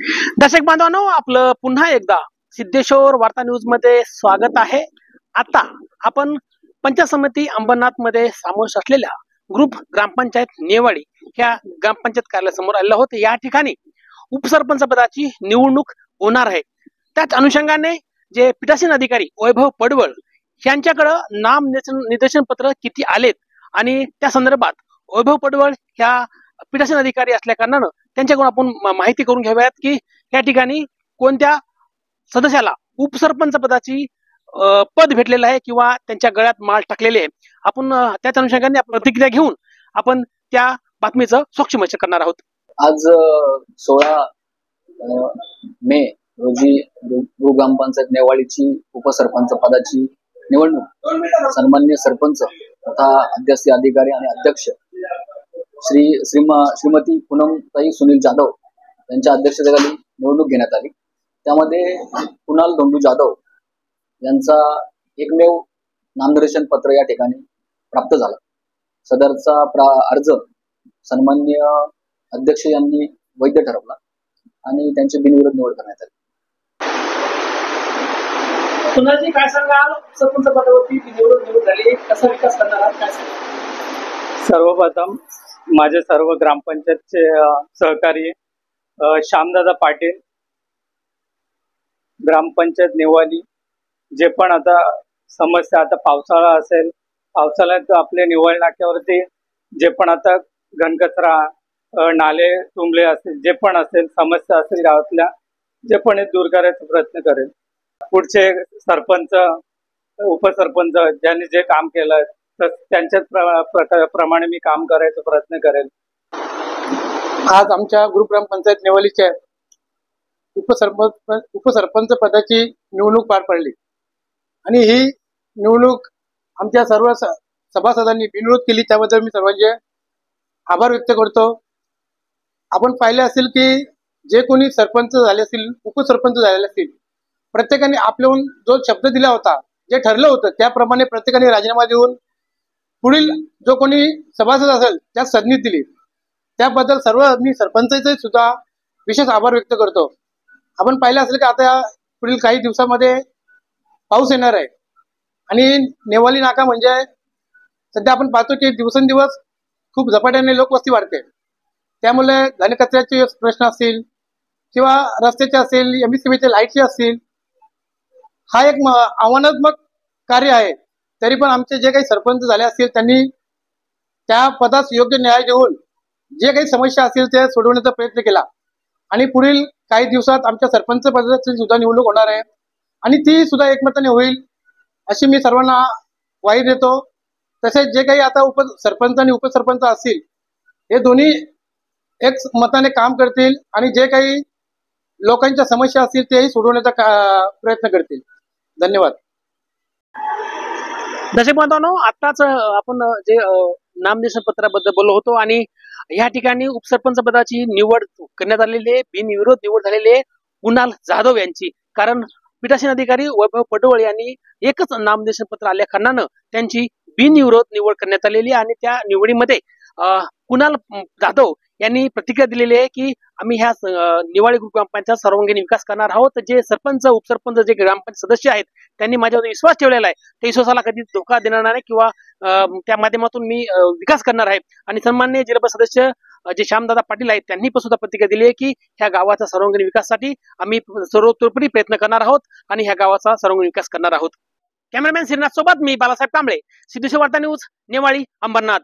दर्शक बांधवांनो, आपलं पुन्हा एकदा सिद्धेश्वर वार्ता न्यूज मध्ये स्वागत आहे। आता आपण पंचायत समिती अंबरनाथ मध्ये समावेश असलेल्या ग्रुप ग्रामपंचायत नेवाडी ह्या ग्रामपंचायत कार्यालयासमोर आलेलो आहोत। या ठिकाणी उपसरपंच पदाची निवडणूक होणार आहे। त्याच अनुषंगाने जे पीठासीन अधिकारी वैभव पडवळ यांच्याकडे नाम निर्देशन पत्र किती आलेत आणि त्या संदर्भात वैभव पडवळ ह्या पीठासीन अधिकारी असल्या कारणानं त्यांच्याकडून आपण माहिती करून घ्याव्यात की या ठिकाणी कोणत्या सदस्याला उपसरपंच पदाची पद भेटलेलं आहे किंवा त्यांच्या गळ्यात माळ टाकलेले आहे। आपण त्याच अनुषंगाने प्रतिक्रिया घेऊन आपण त्या बातमीचं सूक्ष्मच करणार आहोत। आज 16 मे रोजी ग्रामपंचायत नेवाळीची उपसरपंच पदाची निवडणूक सन्माननीय सरपंच तथा अध्यक्ष अधिकारी आणि अध्यक्ष श्रीमती पूनमताई सुनील जाधव यांच्या अध्यक्षतेखाली निवडणूक घेण्यात आली। त्यामध्ये कुणाल धोंडू जाधव यांचा एकमेव नामनिर्देशन पत्र या ठिकाणी प्राप्त झाला। सदरचा अर्ज सन्माननीय अध्यक्ष यांनी वैध ठरवला आणि त्यांची बिनविरोध निवड करण्यात आली। कुणालजी काय सांगाल, सरपंच पदावरती निवड झाली, कसा विकास करणार आहात, काय सांगाल? सर्वप्रथम माझे सर्व ग्रामपंचायतचे सहकारी श्यामदादा पाटील, ग्रामपंचायत नेवाली, जे पण आता समस्या, आता पावसाळा असेल, पावसाळ्यात आपले निवड नाक्यावरती जे पण आता घनकचरा, नाले तुंबले असतील, जे पण असेल समस्या असेल गावातल्या, जे पण हे दूर करायचा प्रयत्न करेल। पुढचे सरपंच उपसरपंच ज्यांनी जे काम केलं त्यांच्याच प्रमाणे मी काम करायचा प्रयत्न करेल। आज आमच्या ग्रुप ग्रामपंचायत नेवालीच्या उपसरपंच पदाची निवडणूक पार पडली आणि ही निवडणूक आमच्या सर्व सभासदांनी बिनविरोध केली, त्याबद्दल मी सर्वांचे आभार व्यक्त करतो। आपण पाहिले असेल की जे कोणी सरपंच झाले असतील, उपसरपंच झालेले असतील, प्रत्येकाने आपल्याहून जो शब्द दिला होता, जे ठरलं होतं त्याप्रमाणे प्रत्येकाने राजीनामा देऊन पुढील जो कोणी सभासद असेल त्या संधी दिली। त्याबद्दल सर्व मी सरपंचाचे सुद्धा विशेष आभार व्यक्त करतो। आपण पाहिलं असेल की आता पुढील काही दिवसामध्ये पाऊस येणार आहे आणि नेवाली नाका म्हणजे सध्या आपण पाहतो की दिवसेंदिवस खूप झपाट्याने लोकवस्ती वाढते। त्यामुळे घनकचऱ्याचे प्रश्न असतील किंवा रस्त्याचे असतील, MSCBचे लाईटचे असतील, हा एक आव्हानात्मक कार्य आहे। तरी पण आमचे जे काही सरपंच झाले असतील त्यांनी त्या पदास योग्य न्याय देऊन जे काही समस्या असतील ते सोडवण्याचा प्रयत्न केला आणि पुढील काही दिवसात आमच्या सरपंच पदाची सुद्धा निवडणूक होणार आहे आणि ती सुद्धा एकमताने होईल अशी मी सर्वांना ग्वाही देतो। तसेच जे काही आता सरपंच आणि उपसरपंच असतील हे दोन्ही एक मताने काम करतील आणि जे काही लोकांच्या समस्या असतील तेही सोडवण्याचा प्रयत्न करतील। धन्यवाद। दर्शक बांधवांनो, आताच आपण जे नामनिर्देशन पत्राबद्दल बोललो होतो आणि या ठिकाणी उपसरपंच पदाची निवड करण्यात आलेली आहे, बिनविरोध निवड झालेली आहे कुणाल जाधव यांची। कारण पीठासीन अधिकारी वैभव पडवळ यांनी एकच नामनिर्देशन पत्र आल्या कारणानं त्यांची बिनविरोध निवड करण्यात आलेली आहे आणि त्या निवडीमध्ये कुणाल जाधव यांनी प्रतिक्रिया दिलेली आहे की आम्ही ह्या नेवाळी ग्रुप ग्रामपंचायत सर्वांगीण विकास करणार आहोत। जे सरपंच उपसरपंच जे ग्रामपंचायत सदस्य आहेत त्यांनी माझ्यावर विश्वास ठेवलेला आहे, त्या विश्वासाला कधी धोका देणार नाही किंवा त्या माध्यमातून मी विकास करणार आहे। आणि सन्माननीय जिल्हा सदस्य जे श्यामदादा पाटील आहेत त्यांनी पण सुद्धा प्रतिक्रिया दिली आहे की ह्या गावाचा सर्वांगीण विकासासाठी आम्ही सर्वतोपरी प्रयत्न करणार आहोत आणि ह्या गावाचा सर्वांगीण विकास करणार आहोत। कॅमेरामॅन श्रीनाथ सोबत मी बालासाहेब कांबळे, सिद्धेश्वर वार्ता न्यूज, नेवाळी, अंबरनाथ।